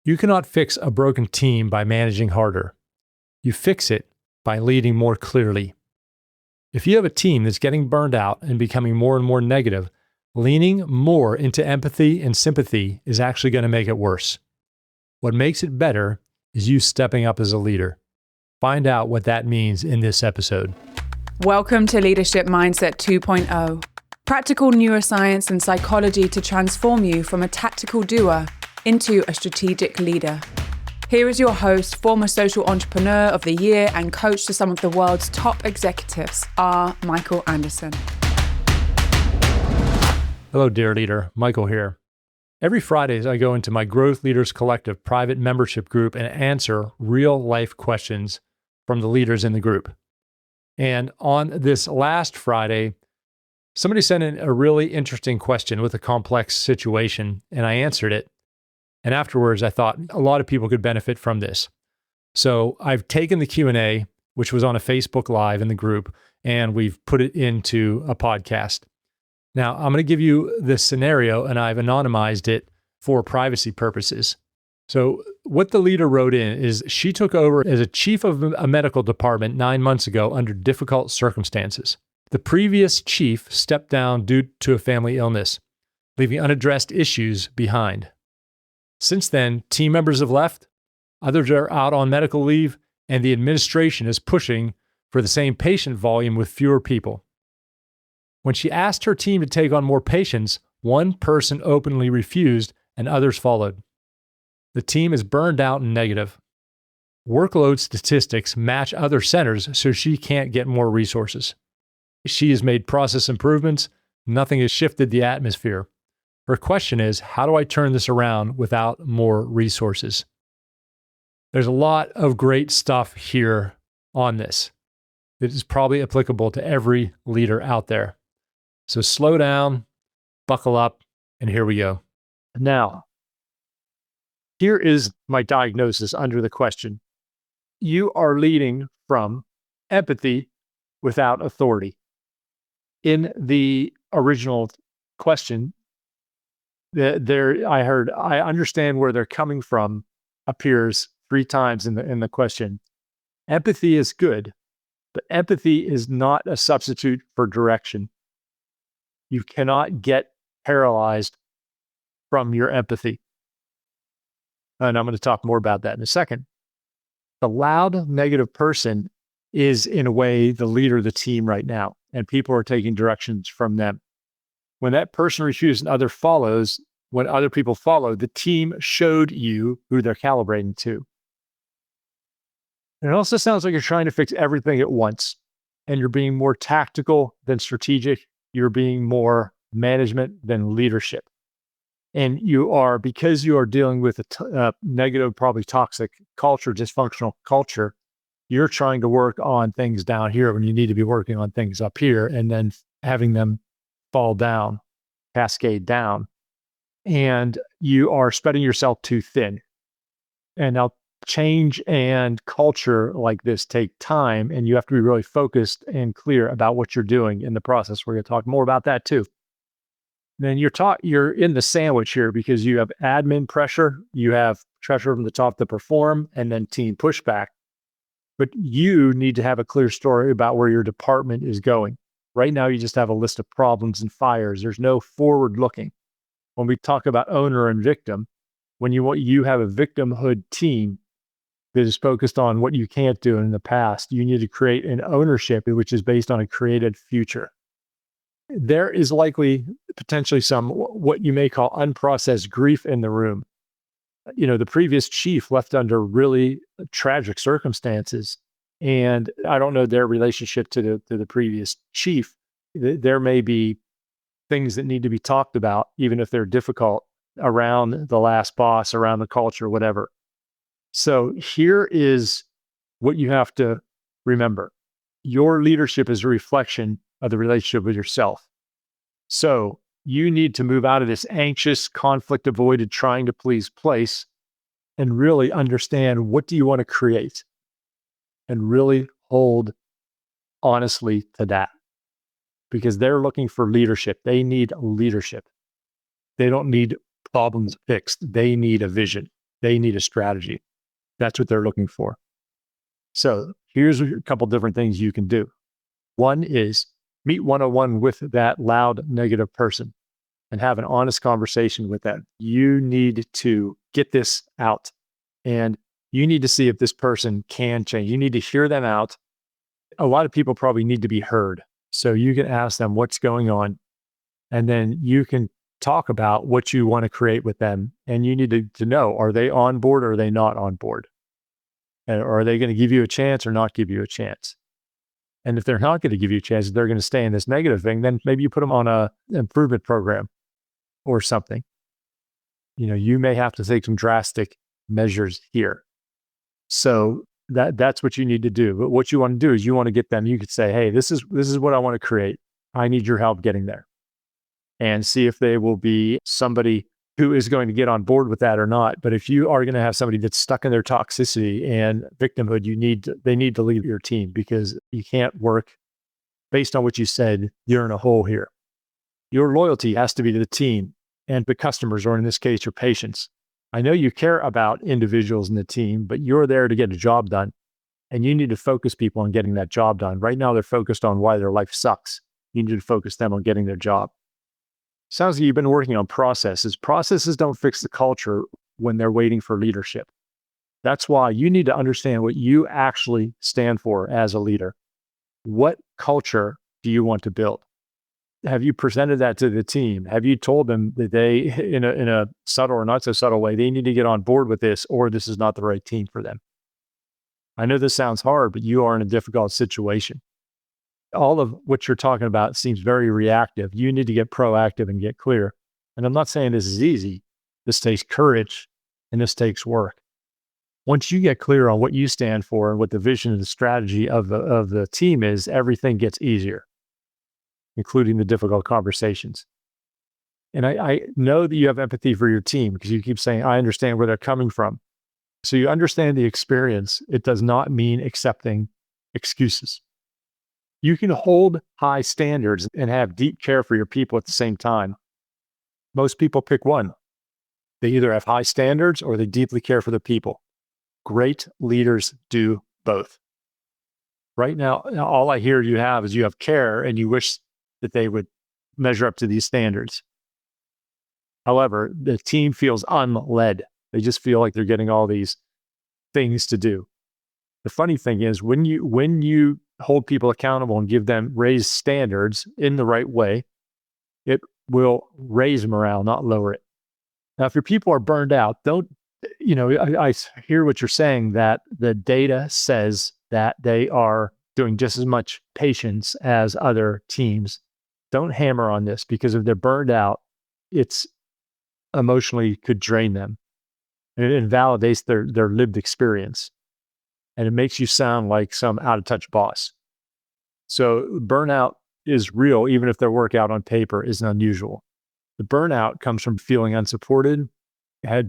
You cannot fix a broken team by managing harder. You fix it by leading more clearly. If you have a team that's getting burned out and becoming more and more negative, leaning more into empathy and sympathy is actually going to make it worse. What makes it better is you stepping up as a leader. Find out what that means in this episode. Welcome to Leadership Mindset 2.0. Practical neuroscience and psychology to transform you from a tactical doer into a strategic leader. Here is your host, former social entrepreneur of the year and coach to some of the world's top executives, R. Michael Anderson. Hello, dear leader. Michael here. Every Fridays, I go into my Growth Leaders Collective private membership group and answer real-life questions from the leaders in the group. And on this last Friday, somebody sent in a really interesting question with a complex situation, and I answered it. And afterwards, I thought a lot of people could benefit from this. So I've taken the Q&A, which was on a Facebook Live in the group, and we've put it into a podcast. Now, I'm going to give you this scenario, and I've anonymized it for privacy purposes. So what the leader wrote in is she took over as a chief of a medical department 9 months ago under difficult circumstances. The previous chief stepped down due to a family illness, leaving unaddressed issues behind. Since then, team members have left, others are out on medical leave, and the administration is pushing for the same patient volume with fewer people. When she asked her team to take on more patients, one person openly refused and others followed. The team is burned out and negative. Workload statistics match other centers, so she can't get more resources. She has made process improvements. Nothing has shifted the atmosphere. Her question is, how do I turn this around without more resources? There's a lot of great stuff here on this that is probably applicable to every leader out there. So slow down, buckle up, and here we go. Now, here is my diagnosis under the question. You are leading from empathy without authority. In the original question, I heard, I understand where they're coming from, appears 3 times in the question. Empathy is good, but empathy is not a substitute for direction. You cannot get paralyzed from your empathy. And I'm going to talk more about that in a second. The loud, negative person is, in a way, the leader of the team right now, and people are taking directions from them. When that person refuses and other follows, when other people follow, the team showed you who they're calibrating to. And it also sounds like you're trying to fix everything at once, and you're being more tactical than strategic. You're being more management than leadership. And you are, because you are dealing with a negative, probably toxic culture, dysfunctional culture, you're trying to work on things down here when you need to be working on things up here, and then having them fall down, cascade down. And you are spreading yourself too thin. And now change and culture like this take time, and you have to be really focused and clear about what you're doing in the process. We're going to talk more about that too. Then you're in the sandwich here because you have admin pressure, you have pressure from the top to perform, and then team pushback. But you need to have a clear story about where your department is going. Right now, you just have a list of problems and fires. There's no forward looking. When we talk about owner and victim, when you have a victimhood team that is focused on what you can't do in the past, you need to create an ownership which is based on a created future. There is likely potentially some what you may call unprocessed grief in the room. The previous chief left under really tragic circumstances, and I don't know their relationship to the previous chief. There may be things that need to be talked about, even if they're difficult, around the last boss, around the culture, whatever. So here is what you have to remember. Your leadership is a reflection of the relationship with yourself. So you need to move out of this anxious, conflict-avoided, trying to please place and really understand, what do you want to create? And really hold honestly to that. Because they're looking for leadership. They need leadership. They don't need problems fixed. They need a vision. They need a strategy. That's what they're looking for. So here's a couple different things you can do. One is meet one-on-one with that loud negative person and have an honest conversation with them. You need to get this out, and you need to see if this person can change. You need to hear them out. A lot of people probably need to be heard. So you can ask them what's going on, and then you can talk about what you want to create with them. And you need to know, are they on board or are they not on board? And are they going to give you a chance or not give you a chance? And if they're not going to give you a chance, they're going to stay in this negative thing, then maybe you put them on a improvement program or something. You may have to take some drastic measures here. So that's what you need to do. But what you want to do is you want to get them, you could say, hey, this is what I want to create. I need your help getting there. And see if they will be somebody who is going to get on board with that or not. But if you are going to have somebody that's stuck in their toxicity and victimhood, they need to leave your team, because you can't work based on what you said. You're in a hole here. Your loyalty has to be to the team and the customers, or in this case, your patients. I know you care about individuals in the team, but you're there to get a job done, and you need to focus people on getting that job done. Right now, they're focused on why their life sucks. You need to focus them on getting their job. Sounds like you've been working on processes. Processes don't fix the culture when they're waiting for leadership. That's why you need to understand what you actually stand for as a leader. What culture do you want to build? Have you presented that to the team? Have you told them that they, in a subtle or not so subtle way, they need to get on board with this, or this is not the right team for them? I know this sounds hard, but you are in a difficult situation. All of what you're talking about seems very reactive. You need to get proactive and get clear. And I'm not saying this is easy. This takes courage and this takes work. Once you get clear on what you stand for and what the vision and the strategy of the team is, everything gets easier, including the difficult conversations. And I know that you have empathy for your team, because you keep saying, I understand where they're coming from. So you understand the experience. It does not mean accepting excuses. You can hold high standards and have deep care for your people at the same time. Most people pick one. They either have high standards or they deeply care for the people. Great leaders do both. Right now, all I hear you have is you have care and you wish that they would measure up to these standards. However, the team feels unled. They just feel like they're getting all these things to do. The funny thing is, when you hold people accountable and give them raised standards in the right way, it will raise morale, not lower it. Now, if your people are burned out, I hear what you're saying, that the data says that they are doing just as much patience as other teams. Don't hammer on this, because if they're burned out, it's emotionally could drain them. And it invalidates their lived experience. And it makes you sound like some out of touch boss. So burnout is real, even if their work out on paper isn't unusual. The burnout comes from feeling unsupported,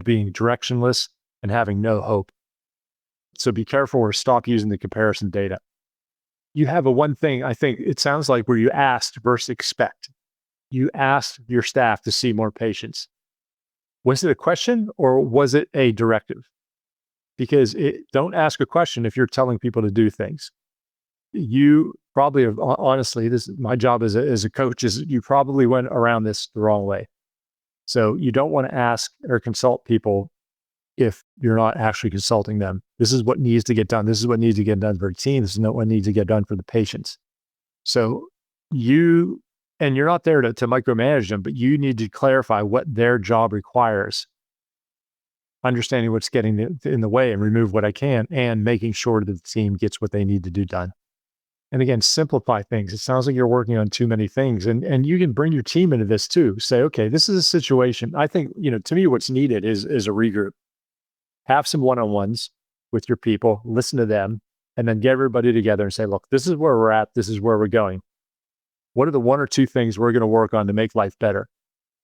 being directionless, and having no hope. So be careful, or stop using the comparison data. You have one thing, I think it sounds like, where you asked versus expect. You asked your staff to see more patients. Was it a question or was it a directive? Because don't ask a question if you're telling people to do things. You probably have, honestly, this is my job as a coach, is you probably went around this the wrong way. So you don't want to ask or consult people if you're not actually consulting them. This is what needs to get done. This is what needs to get done for the team. This is not what needs to get done for the patients. So you're not there to micromanage them, but you need to clarify what their job requires, understanding what's getting in the way and remove what I can, and making sure that the team gets what they need to do done. And again, simplify things. It sounds like you're working on too many things, and you can bring your team into this too. Say, okay, this is a situation. I think, to me, what's needed is a regroup. Have some one-on-ones with your people, listen to them, and then get everybody together and say, look, this is where we're at. This is where we're going. What are the one or two things we're going to work on to make life better?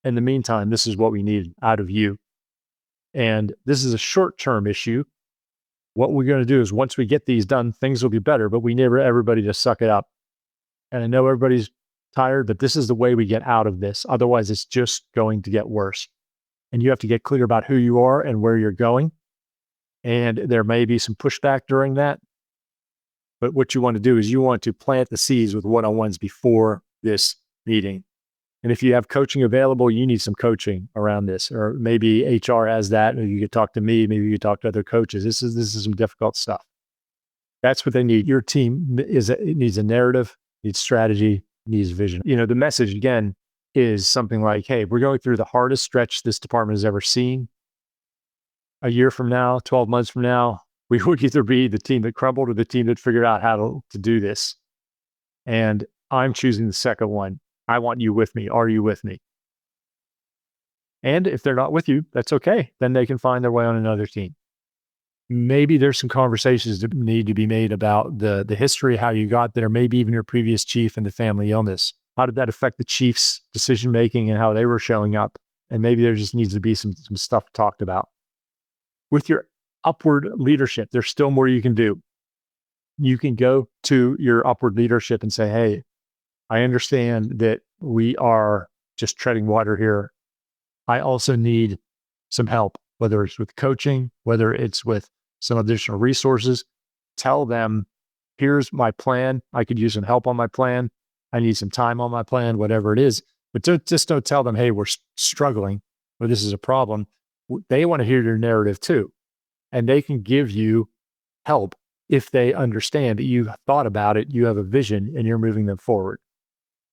In the meantime, this is what we need out of you. And this is a short-term issue. What we're going to do is, once we get these done, things will be better, but we need everybody to suck it up. And I know everybody's tired, but this is the way we get out of this. Otherwise, it's just going to get worse. And you have to get clear about who you are and where you're going. And there may be some pushback during that. But what you want to do is you want to plant the seeds with one-on-ones before this meeting. And if you have coaching available, you need some coaching around this, or maybe HR has that, or you could talk to me, maybe you could talk to other coaches. This is some difficult stuff. That's what they need. Your team it needs a narrative, needs strategy, needs vision. The message again is something like, hey, we're going through the hardest stretch this department has ever seen. A year from now, 12 months from now, we would either be the team that crumbled or the team that figured out how to do this. And I'm choosing the second one. I want you with me. Are you with me? And if they're not with you, that's okay. Then they can find their way on another team. Maybe there's some conversations that need to be made about the history, how you got there, maybe even your previous chief and the family illness. How did that affect the chief's decision-making and how they were showing up? And maybe there just needs to be some stuff talked about. With your upward leadership, there's still more you can do. You can go to your upward leadership and say, hey, I understand that we are just treading water here. I also need some help, whether it's with coaching, whether it's with some additional resources. Tell them, here's my plan. I could use some help on my plan. I need some time on my plan, whatever it is. But just don't tell them, hey, we're struggling or this is a problem. They want to hear your narrative too. And they can give you help if they understand that you thought about it, you have a vision, and you're moving them forward.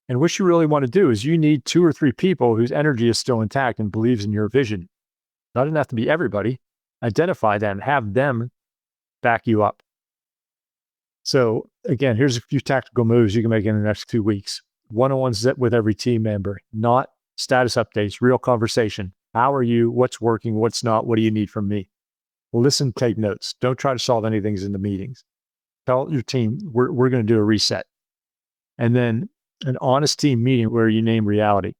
And what you really want to do is you need 2 or 3 people whose energy is still intact and believes in your vision. Doesn't have to be everybody. Identify them, have them back you up. So again, here's a few tactical moves you can make in the next 2 weeks. One-on-ones with every team member, not status updates, real conversation. How are you? What's working? What's not? What do you need from me? Listen, take notes. Don't try to solve anything in the meetings. Tell your team, we're going to do a reset. And then an honest team meeting where you name reality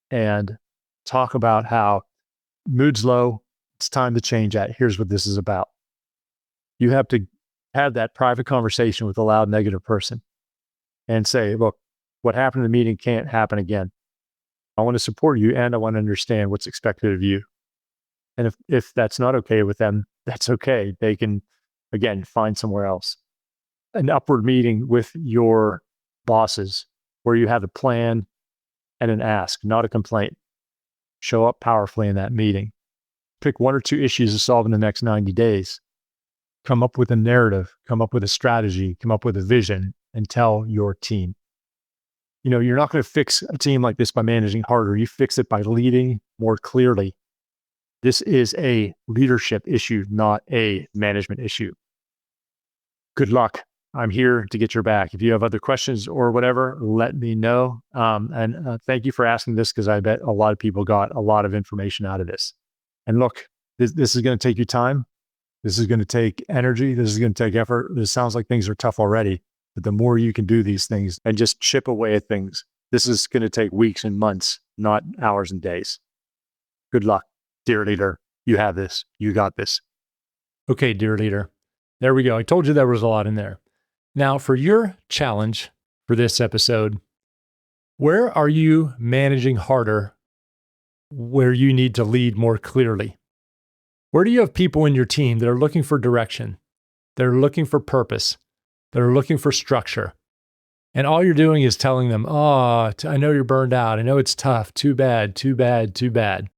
and talk about how mood's low, it's time to change that. Here's what this is about. You have to have that private conversation with a loud negative person and say, look, what happened in the meeting can't happen again. I want to support you and I want to understand what's expected of you. And if that's not okay with them, that's okay. They can, again, find somewhere else. An upward meeting with your bosses where you have a plan and an ask, not a complaint. Show up powerfully in that meeting. Pick 1 or 2 issues to solve in the next 90 days. Come up with a narrative, come up with a strategy, come up with a vision, and tell your team. You're not going to fix a team like this by managing harder. You fix it by leading more clearly. This is a leadership issue, not a management issue. Good luck. I'm here to get your back. If you have other questions or whatever, let me know. And thank you for asking this, because I bet a lot of people got a lot of information out of this. And look, this is going to take you time. This is going to take energy. This is going to take effort. This sounds like things are tough already, but the more you can do these things and just chip away at things, this is going to take weeks and months, not hours and days. Good luck, dear leader. You have this. You got this. Okay, dear leader. There we go. I told you there was a lot in there. Now, for your challenge for this episode, where are you managing harder where you need to lead more clearly? Where do you have people in your team that are looking for direction? They're looking for purpose. They're looking for structure. And all you're doing is telling them, I know you're burned out. I know it's tough. Too bad, too bad, too bad.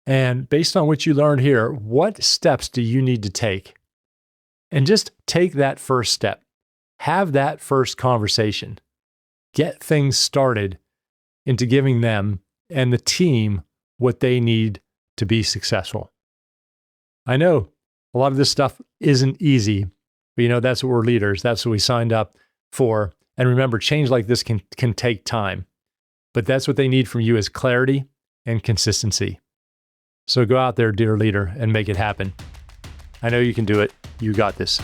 And based on what you learned here, what steps do you need to take? And just take that first step. Have that first conversation. Get things started into giving them and the team what they need to be successful. I know a lot of this stuff isn't easy, but that's what we're leaders. That's what we signed up for. And remember, change like this can take time, but that's what they need from you is clarity and consistency. So go out there, dear leader, and make it happen. I know you can do it. You got this.